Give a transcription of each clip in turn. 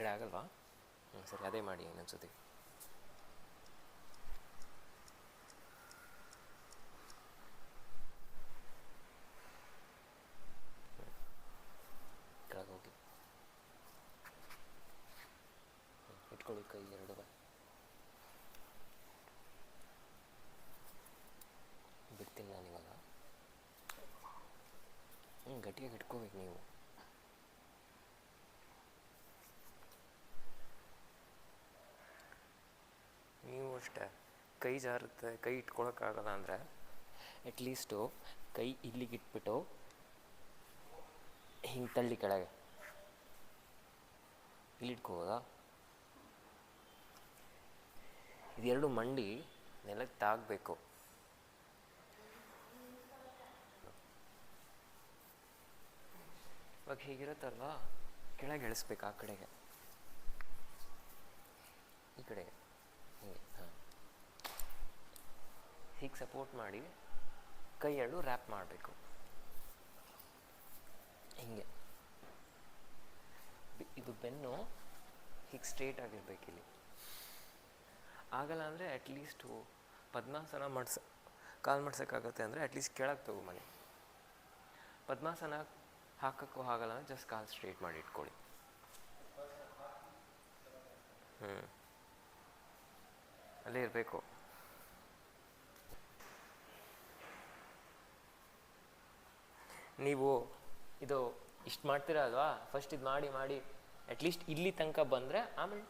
ಕಡೆ ಆಗಲ್ವಾ? ಸರಿ, ಅದೇ ಮಾಡಿ ಇನ್ನೊಂದ್ಸತಿ. ಕೆಳಗೆ ಹೋಗಿ ಇಟ್ಕೊಳ್ಳಿ ಕೈ ಎರಡು. ಬಿಡ್ತೀನಿ ನಾನಿವಾಗ. ಗಟ್ಟಿಯಾಗಿ ಇಟ್ಕೋಬೇಕು ನೀವು. ನೀವು ಅಷ್ಟೇ, ಕೈ ಜಾರುತ್ತೆ, ಕೈ ಇಟ್ಕೊಳಕ್ಕಾಗಲ್ಲ ಅಂದರೆ ಅಟ್ಲೀಸ್ಟು ಕೈ ಇಲ್ಲಿಗೆ ಇಟ್ಬಿಟ್ಟು ಹಿಂಗೆ ತಳ್ಳಿ ಕೆಳಗೆ. ಇಲ್ಲಿ ಇಟ್ಕೋಬೋದಾ? ಇದೆರಡು ಮಂಡಿ ನೆಲಕ್ಕೆ ತಾಗಬೇಕು. ಇವಾಗ ಹೀಗಿರುತ್ತಲ್ವಾ, ಕೆಳಗೆ ಇಳಿಸ್ಬೇಕು ಆ ಕಡೆಗೆ, ಈ ಕಡೆಗೆ ಹೀಗೆ. ಹಾಂ, ಹೀಗೆ ಸಪೋರ್ಟ್ ಮಾಡಿ ಕೈ ಎರಡು ರ್ಯಾಪ್ ಮಾಡಬೇಕು ಹೀಗೆ. ಇದು ಬೆನ್ನು ಹೀಗೆ ಸ್ಟ್ರೇಟ್ ಆಗಿರ್ಬೇಕು. ಇಲ್ಲಿ ಆಗಲ್ಲ ಅಂದರೆ ಅಟ್ಲೀಸ್ಟು ಪದ್ಮಾಸನ ಕಾಲು ಮಾಡ್ಸೋಕ್ಕಾಗತ್ತೆ ಅಂದರೆ ಅಟ್ಲೀಸ್ಟ್ ಕೆಳಗೆ ತಗೊಂಬನ್ನಿ. ಪದ್ಮಾಸನ ಹಾಕೋಕ್ಕೂ ಆಗಲ್ಲ ಅಂದರೆ ಜಸ್ಟ್ ಕಾಲು ಸ್ಟ್ರೇಟ್ ಮಾಡಿ ಇಟ್ಕೊಳ್ಳಿ. ಅಲ್ಲೇ ಇರಬೇಕು. ನೀವು ಇದು ಇಷ್ಟು ಮಾಡ್ತೀರಾ ಅಲ್ವಾ, ಫಸ್ಟ್ ಇದು ಮಾಡಿ ಮಾಡಿ ಅಟ್ಲೀಸ್ಟ್ ಇಲ್ಲಿ ತನಕ ಬಂದರೆ ಆಮೇಲೆ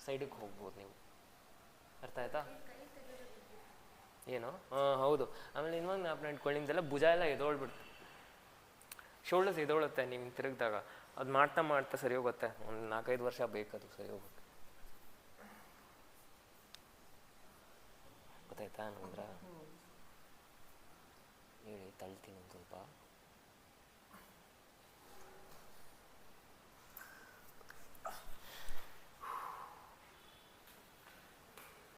ಸೈಡಿಗೆ ಹೋಗ್ಬೋದು ನೀವು. ಅರ್ಥ ಆಯ್ತಾ? ಏನು? ಹೌದು. ಆಮೇಲೆ ಇನ್ನೊಂದು ಜ್ಞಾಪನ ಇಟ್ಕೊಳ್ಳಿ, ನಿಮ್ದೆಲ್ಲ ಭುಜ ಎಲ್ಲ ಎದೋಳ್ಬಿಡ್ತು, ಶೋಲ್ಡರ್ಸ್ ಎದೋಳುತ್ತೆ ನೀವು ತಿರುಗಿದಾಗ. ಅದು ಮಾಡ್ತಾ ಮಾಡ್ತಾ ಸರಿ ಹೋಗುತ್ತೆ. ಒಂದು 4-5 ವರ್ಷ ಬೇಕದು ಸರಿ ಹೋಗುತ್ತೆ. ಗೊತ್ತಾಯ್ತಾ? ಅಂದ್ರೆ ಹೇಳಿ, ತಳ್ತೀನಿ ಒಂದು ಸ್ವಲ್ಪ.